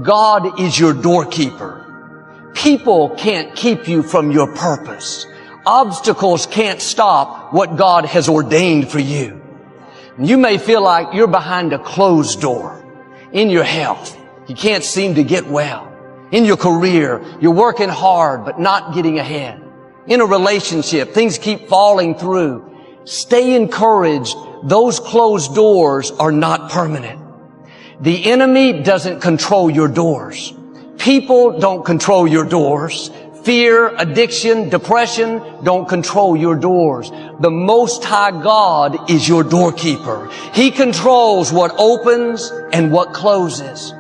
God is your doorkeeper. People can't keep you from your purpose. Obstacles can't stop what God has ordained for you. You may feel like you're behind a closed door. In your health, you can't seem to get well. In your career, you're working hard but not getting ahead. In a relationship, things keep falling through. Stay encouraged. Those closed doors are not permanent. The enemy doesn't control your doors. People don't control your doors. Fear, addiction, depression don't control your doors. The Most High God is your doorkeeper. He controls what opens and what closes.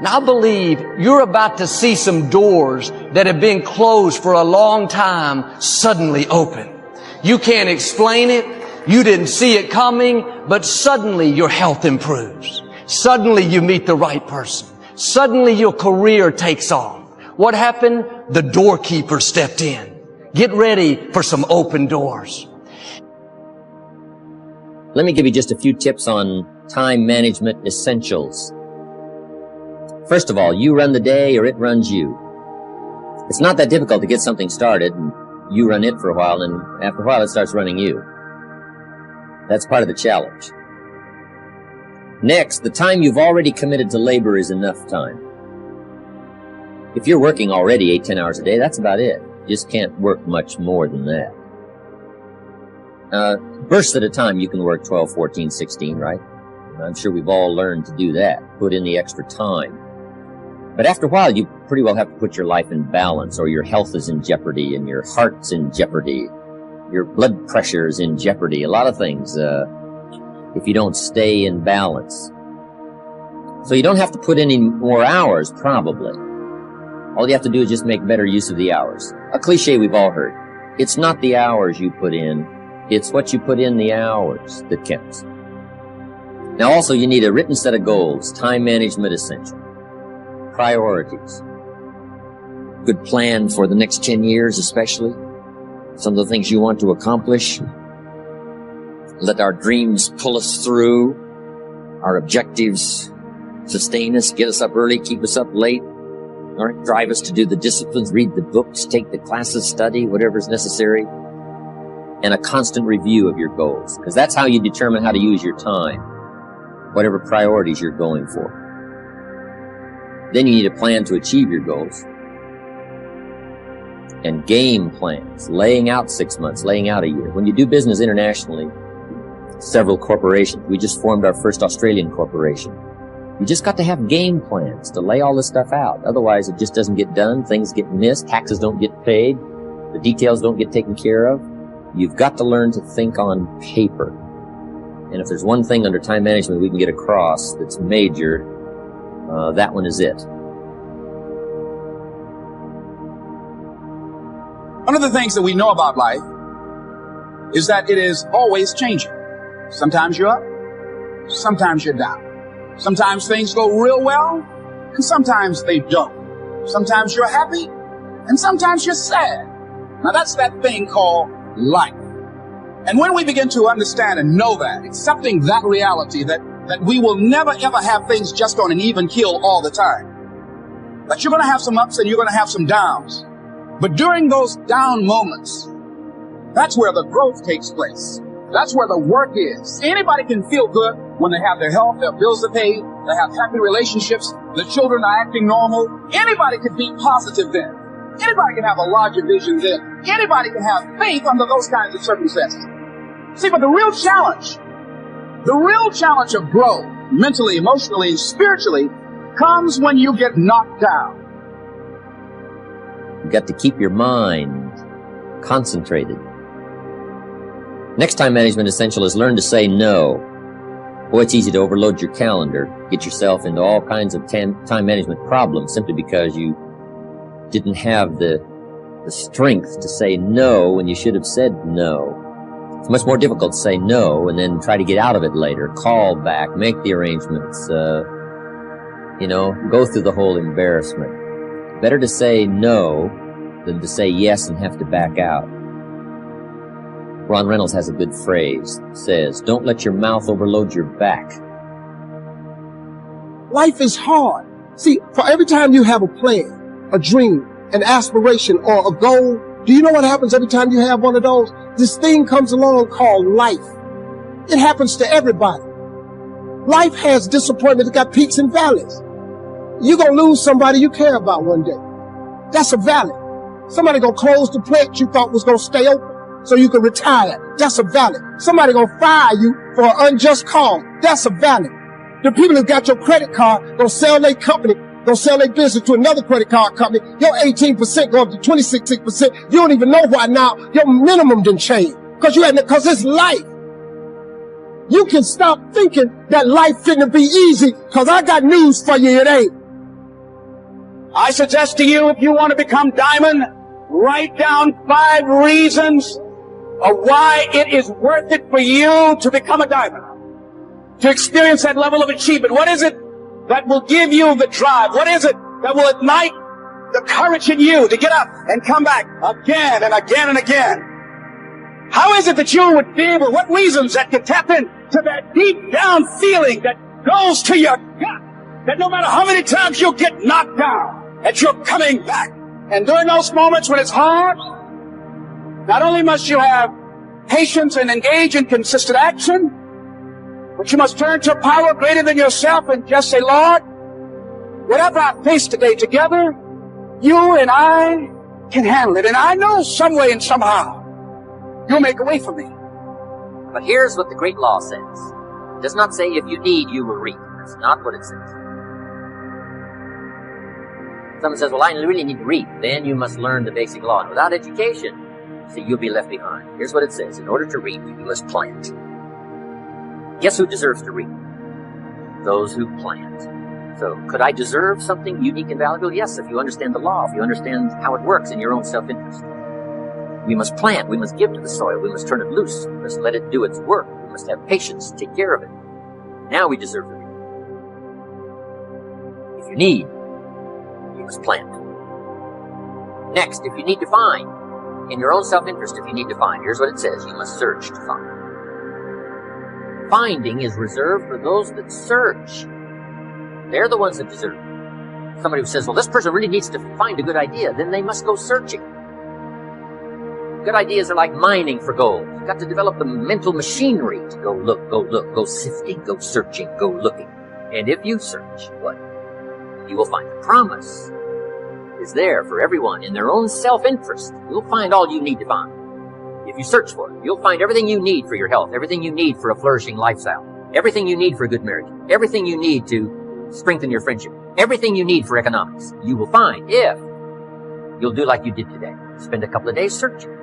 Now I believe you're about to see some doors that have been closed for a long time suddenly open. You can't explain it. You didn't see it coming, but suddenly your health improves. Suddenly you meet the right person. Suddenly your career takes on. What happened? The doorkeeper stepped in. Get ready for some open doors. Let me give you just a few tips on time management essentials. First of all, you run the day or it runs you. It's not that difficult to get something started, and you run it for a while, and after a while it starts running you. That's part of the challenge. Next, the time you've already committed to labor is enough time. If you're working already 8-10 hours a day, that's about it. You just can't work much more than that. Bursts at a time, you can work 12, 14, 16, right? I'm sure we've all learned to do that, put in the extra time. But after a while, you pretty well have to put your life in balance, or your health is in jeopardy, and your heart's in jeopardy, your blood pressure is in jeopardy, a lot of things, if you don't stay in balance. So you don't have to put any more hours, probably. All you have to do is just make better use of the hours. A cliche we've all heard. It's not the hours you put in, it's what you put in the hours that counts. Now also you need a written set of goals, time management essential. Priorities. Good plan for the next 10 years especially. Some of the things you want to accomplish. Let our dreams pull us through. Our objectives sustain us, get us up early, keep us up late. All right, drive us to do the disciplines, read the books, take the classes, study, whatever's necessary. And a constant review of your goals, because that's how you determine how to use your time, whatever priorities you're going for. Then you need a plan to achieve your goals. And game plans, laying out 6 months, laying out a year. When you do business internationally, several corporations, we just formed our first Australian corporation. You just got to have game plans to lay all this stuff out. Otherwise, it just doesn't get done. Things get missed. Taxes don't get paid. The details don't get taken care of. You've got to learn to think on paper. And if there's one thing under time management we can get across that's major, that one is it. One of the things that we know about life is that it is always changing. Sometimes you're up, sometimes you're down. Sometimes things go real well, and sometimes they don't. Sometimes you're happy, and sometimes you're sad. Now that's that thing called life. And when we begin to understand and know that, accepting that reality that we will never ever have things just on an even keel all the time. That you're going to have some ups and you're going to have some downs. But during those down moments, that's where the growth takes place. That's where the work is. Anybody can feel good when they have their health, their bills are paid, they have happy relationships, the children are acting normal. Anybody can be positive then. Anybody can have a larger vision then. Anybody can have faith under those kinds of circumstances. See, but the real challenge of growth, mentally, emotionally, and spiritually, comes when you get knocked down. You've got to keep your mind concentrated. Next time management essential is learn to say no. Boy, it's easy to overload your calendar, get yourself into all kinds of time management problems simply because you didn't have the strength to say no when you should have said no. It's much more difficult to say no and then try to get out of it later, call back, make the arrangements, go through the whole embarrassment. Better to say no than to say yes and have to back out. Ron Reynolds has a good phrase. It says, don't let your mouth overload your back. Life is hard. See, for every time you have a plan, a dream, an aspiration, or a goal, do you know what happens every time you have one of those? This thing comes along called life. It happens to everybody. Life has disappointment. It's got peaks and valleys. You're going to lose somebody you care about one day. That's a valley. Somebody going to close the plant you thought was going to stay open so you can retire. That's a valley. Somebody going to fire you for an unjust cause. That's a valley. The people who got your credit card going to sell their company, going to sell their business to another credit card company. Your 18% go up to 26%. You don't even know why now. Your minimum didn't change because it's life. You can stop thinking that life finna be easy, because I got news for you, it ain't. I suggest to you, if you want to become diamond, write down 5 reasons of why it is worth it for you to become a diamond, to experience that level of achievement. What is it that will give you the drive? What is it that will ignite the courage in you to get up and come back again and again and again? How is it that you would be able, what reasons that can tap into that deep down feeling that goes to your gut, that no matter how many times you'll get knocked down, that you're coming back? And during those moments when it's hard, not only must you have patience and engage in consistent action, but you must turn to a power greater than yourself and just say, Lord, whatever I face today together, you and I can handle it. And I know some way and somehow you'll make a way for me. But here's what the great law says. It does not say if you need, you will reap. That's not what it says. Someone says, well, I really need to reap. Then you must learn the basic law. And without education, see, you'll be left behind. Here's what it says. In order to reap, you must plant. Guess who deserves to reap? Those who plant. So, could I deserve something unique and valuable? Yes, if you understand the law, if you understand how it works in your own self-interest. We must plant. We must give to the soil. We must turn it loose. We must let it do its work. We must have patience, take care of it. Now we deserve to reap. If you need, you must plant. Next, if you need to find, in your own self-interest, if you need to find, here's what it says. You must search to find. Finding is reserved for those that search. They're the ones that deserve it. Somebody who says, well, this person really needs to find a good idea, then they must go searching. Good ideas are like mining for gold. You've got to develop the mental machinery to go look, go sifting, go searching, go looking. And if you search, what? You will find the promise is there for everyone in their own self-interest. You'll find all you need to find. If you search for it, you'll find everything you need for your health, everything you need for a flourishing lifestyle, everything you need for a good marriage, everything you need to strengthen your friendship, everything you need for economics. You will find if you'll do like you did today. Spend a couple of days searching,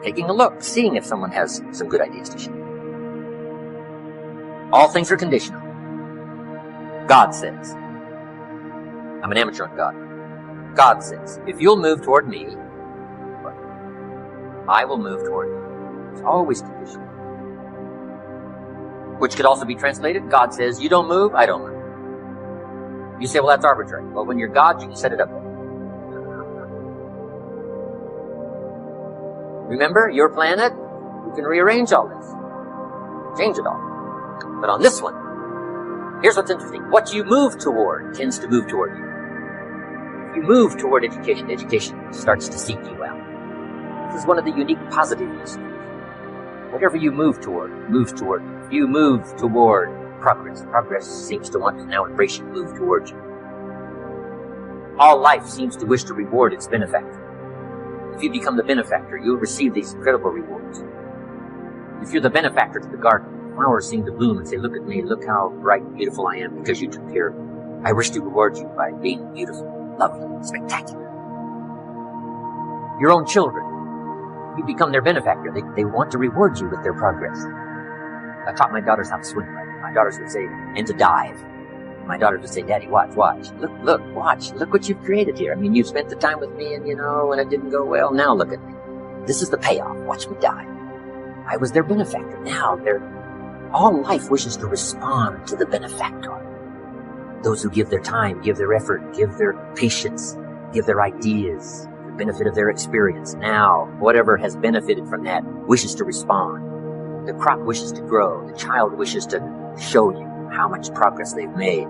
taking a look, seeing if someone has some good ideas to share. All things are conditional. God says, I'm an amateur on God. God says, if you'll move toward me, I will move toward you. It's always conditional. Which could also be translated, God says, you don't move, I don't move. You say, well, that's arbitrary. Well, when you're God, you can set it up. Remember, your planet, you can rearrange all this. Change it all. But on this one, here's what's interesting. What you move toward tends to move toward you. If you move toward education, education starts to seek you out. This is one of the unique positive uses. Whatever you move toward, moves toward you. If you move toward progress, progress seems to want to now embrace you, move towards you. All life seems to wish to reward its benefactor. If you become the benefactor, you'll receive these incredible rewards. If you're the benefactor to the garden, flowers seem to bloom and say, look at me, look how bright and beautiful I am because you took care of me. I wish to reward you by being beautiful, lovely, spectacular. Your own children, you become their benefactor. They want to reward you with their progress. I taught my daughters how to swim. My daughters would say, and to dive. My daughters would say, Daddy, watch. Look, watch. Look what you've created here. I mean, you spent the time with me and, when it didn't go well, now look at me. This is the payoff. Watch me dive. I was their benefactor. Now all life wishes to respond to the benefactor. Those who give their time, give their effort, give their patience, give their ideas, the benefit of their experience. Now, whatever has benefited from that wishes to respond. The crop wishes to grow. The child wishes to show you how much progress they've made.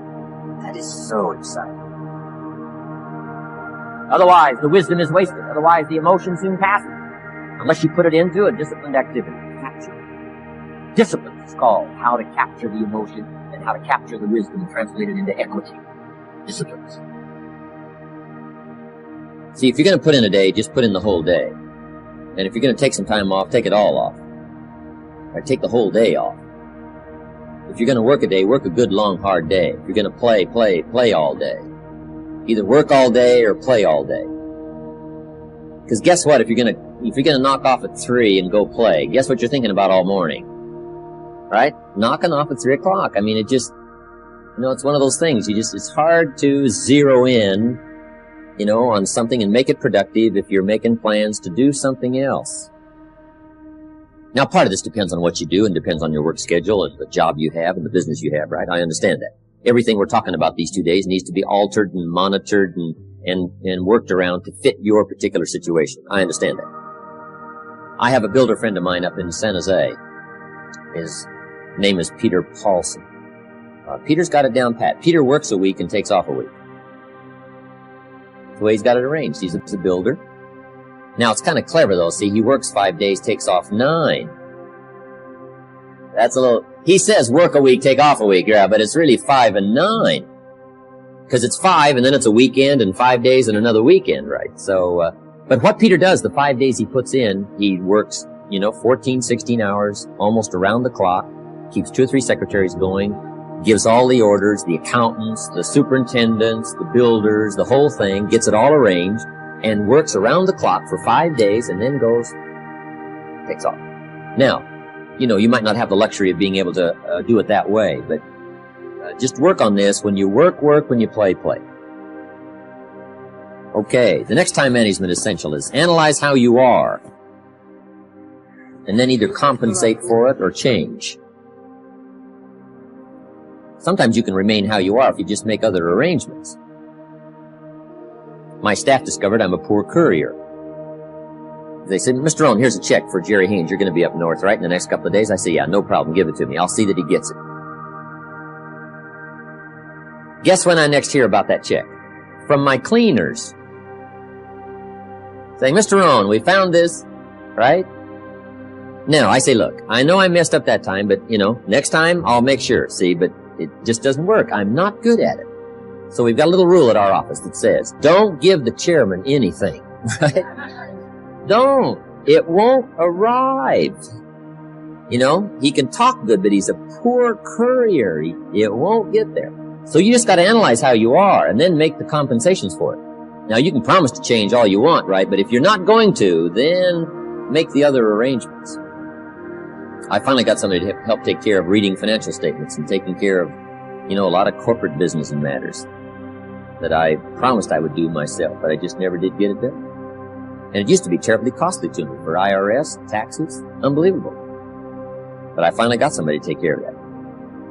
That is so exciting. Otherwise, the wisdom is wasted. Otherwise, the emotion soon passes. Unless you put it into a disciplined activity. Capture it. Discipline is called how to capture the emotion and how to capture the wisdom and translate it into equity. Disciplines. See, if you're going to put in a day, just put in the whole day. And if you're going to take some time off, take it all off. Or take the whole day off. If you're going to work a day, work a good, long, hard day. If you're going to play all day. Either work all day or play all day. Because guess what? If you're gonna knock off at 3 and go play, guess what you're thinking about all morning? Right? Knocking off at 3 o'clock. I mean, it just, it's one of those things. It's hard to zero in, on something and make it productive if you're making plans to do something else. Now, part of this depends on what you do and depends on your work schedule and the job you have and the business you have, right? I understand that. Everything we're talking about these 2 days needs to be altered and monitored and worked around to fit your particular situation. I understand that. I have a builder friend of mine up in San Jose. His name is Peter Paulson. Peter's got it down pat. Peter works a week and takes off a week. That's the way he's got it arranged. He's a builder. Now, it's kind of clever, though. See, he works 5 days, takes off 9. That's a little... He says work a week, take off a week, yeah, but it's really 5 and 9. Because it's 5, and then it's a weekend, and 5 days, and another weekend, right? So, but what Peter does, the 5 days he puts in, he works, 14, 16 hours, almost around the clock, keeps 2 or 3 secretaries going, gives all the orders, the accountants, the superintendents, the builders, the whole thing, gets it all arranged, and works around the clock for 5 days, and then goes, takes off. Now, you might not have the luxury of being able to do it that way, but just work on this. When you work, when you play. Okay, the next time management essential is analyze how you are, and then either compensate for it or change. Sometimes you can remain how you are if you just make other arrangements. My staff discovered I'm a poor courier. They said, Mr. Rohn, here's a check for Jerry Haynes. You're going to be up north, right, in the next couple of days? I say, yeah, no problem. Give it to me. I'll see that he gets it. Guess when I next hear about that check? From my cleaners. Saying, Mr. Rohn, we found this, right? Now, I say, look, I know I messed up that time, but, next time I'll make sure. See, but it just doesn't work. I'm not good at it. So we've got a little rule at our office that says, don't give the chairman anything, right? Don't. It won't arrive. He can talk good, but he's a poor courier. It won't get there. So you just got to analyze how you are and then make the compensations for it. Now, you can promise to change all you want, right? But if you're not going to, then make the other arrangements. I finally got somebody to help take care of reading financial statements and taking care of, a lot of corporate business and matters that I promised I would do myself, but I just never did get it done. And it used to be terribly costly to me for IRS, taxes, unbelievable. But I finally got somebody to take care of that.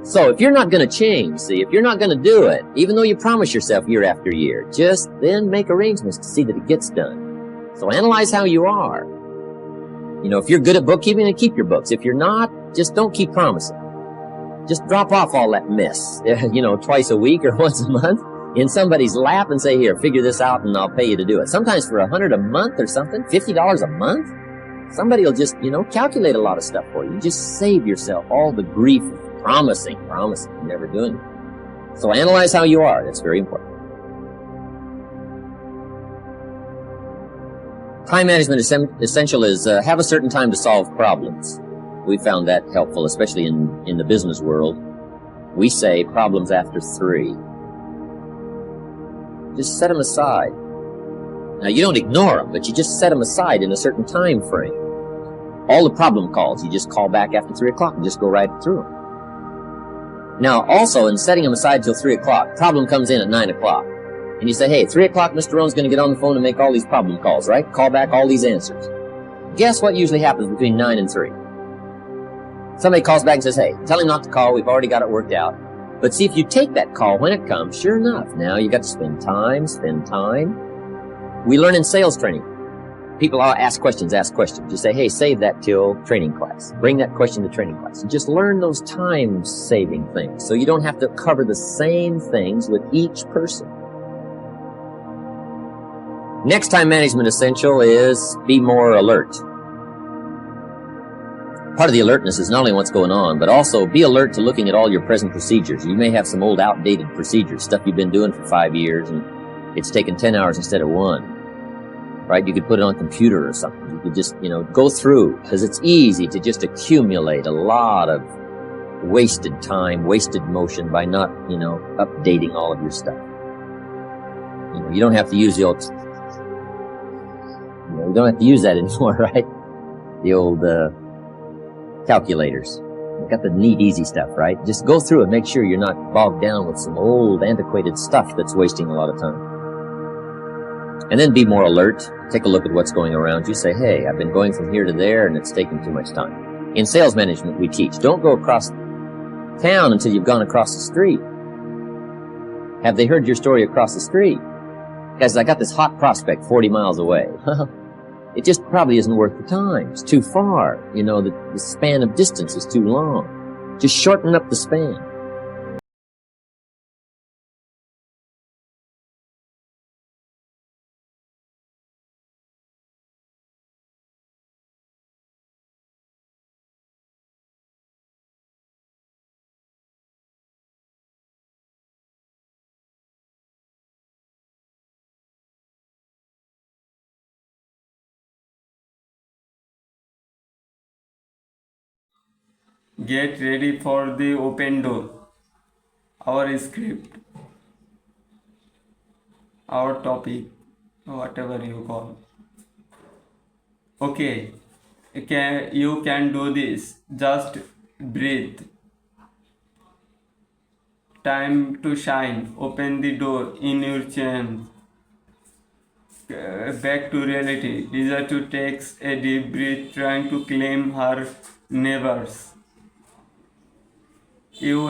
So if you're not going to change, if you're not going to do it, even though you promise yourself year after year, just then make arrangements to see that it gets done. So analyze how you are. If you're good at bookkeeping, then keep your books. If you're not, just don't keep promising. Just drop off all that mess, twice a week or once a month in somebody's lap and say, here, figure this out and I'll pay you to do it. Sometimes for $100 a month or something, $50 a month, somebody will just, calculate a lot of stuff for you. You just save yourself all the grief of promising, and never doing it. So analyze how you are. That's very important. Time management essential is have a certain time to solve problems. We found that helpful, especially in the business world. We say problems after 3. Just set them aside. Now, you don't ignore them, but you just set them aside in a certain time frame. All the problem calls, you just call back after 3 o'clock and just go right through them. Now, also, in setting them aside till 3 o'clock, problem comes in at 9 o'clock. And you say, hey, 3 o'clock, Mr. Rohn's going to get on the phone and make all these problem calls, right? Call back all these answers. Guess what usually happens between 9 and 3? Somebody calls back and says, hey, tell him not to call. We've already got it worked out. But see, if you take that call when it comes, sure enough, now you got to spend time. We learn in sales training. People ask questions. You say, hey, save that till training class. Bring that question to training class. And just learn those time-saving things so you don't have to cover the same things with each person. Next time management essential is be more alert. Part of the alertness is not only what's going on, but also be alert to looking at all your present procedures. You may have some old outdated procedures, stuff you've been doing for 5 years, and it's taken 10 hours instead of 1. Right? You could put it on a computer or something. You could just, go through, because it's easy to just accumulate a lot of wasted time, wasted motion by not, updating all of your stuff. You don't have to use the old, you don't have to use that anymore, right? The old, calculators. You've got the neat, easy stuff, right? Just go through it. Make sure you're not bogged down with some old, antiquated stuff that's wasting a lot of time. And then be more alert. Take a look at what's going around you. Say, hey, I've been going from here to there and it's taking too much time. In sales management, we teach, don't go across town until you've gone across the street. Have they heard your story across the street? Guys, I got this hot prospect 40 miles away. It just probably isn't worth the time. It's too far. The span of distance is too long. Just shorten up the span. Get ready for the open door. Our script, our topic, whatever you call. Okay, you can do this. Just breathe. Time to shine. Open the door in your chest. Back to reality. Lisa takes a deep breath, trying to claim her neighbors. You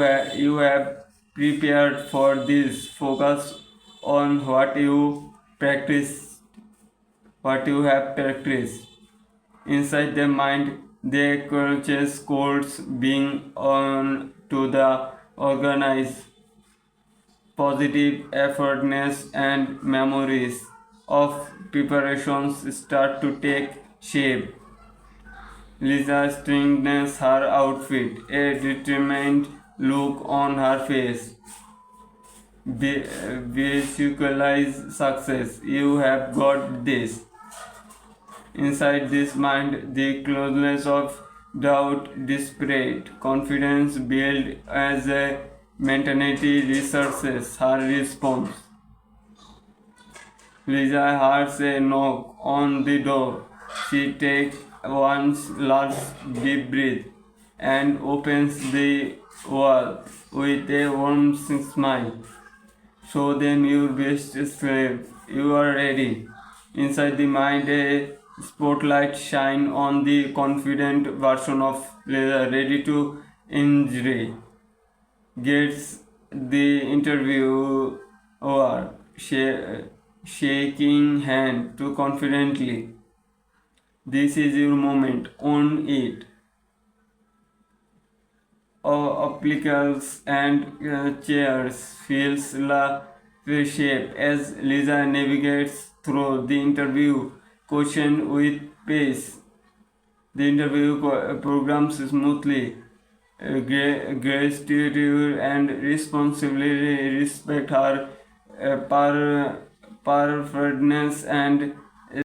have prepared for this. Focus on what you have practiced. Inside the mind, the conscious codes being on to the organized positive effortness and memories of preparations start to take shape. Lisa strengthens her outfit, a determined look on her face. Visualize success. You have got this. Inside this mind, the closeness of doubt, desperate confidence built as a mentality researches her response. Lisa hears a knock on the door. She takes one last deep breath and opens the wall with a warm smile. Show them your best self. You are ready. Inside the mind, a spotlight shines on the confident version of Lisa, ready to injury. Gets the interviewer shaking hand too confidently. This is your moment. Own it. Obstacles and chairs fills the shape as Lisa navigates through the interview question with pace. The interview programs smoothly. Gratitude and responsibility respect her preparedness and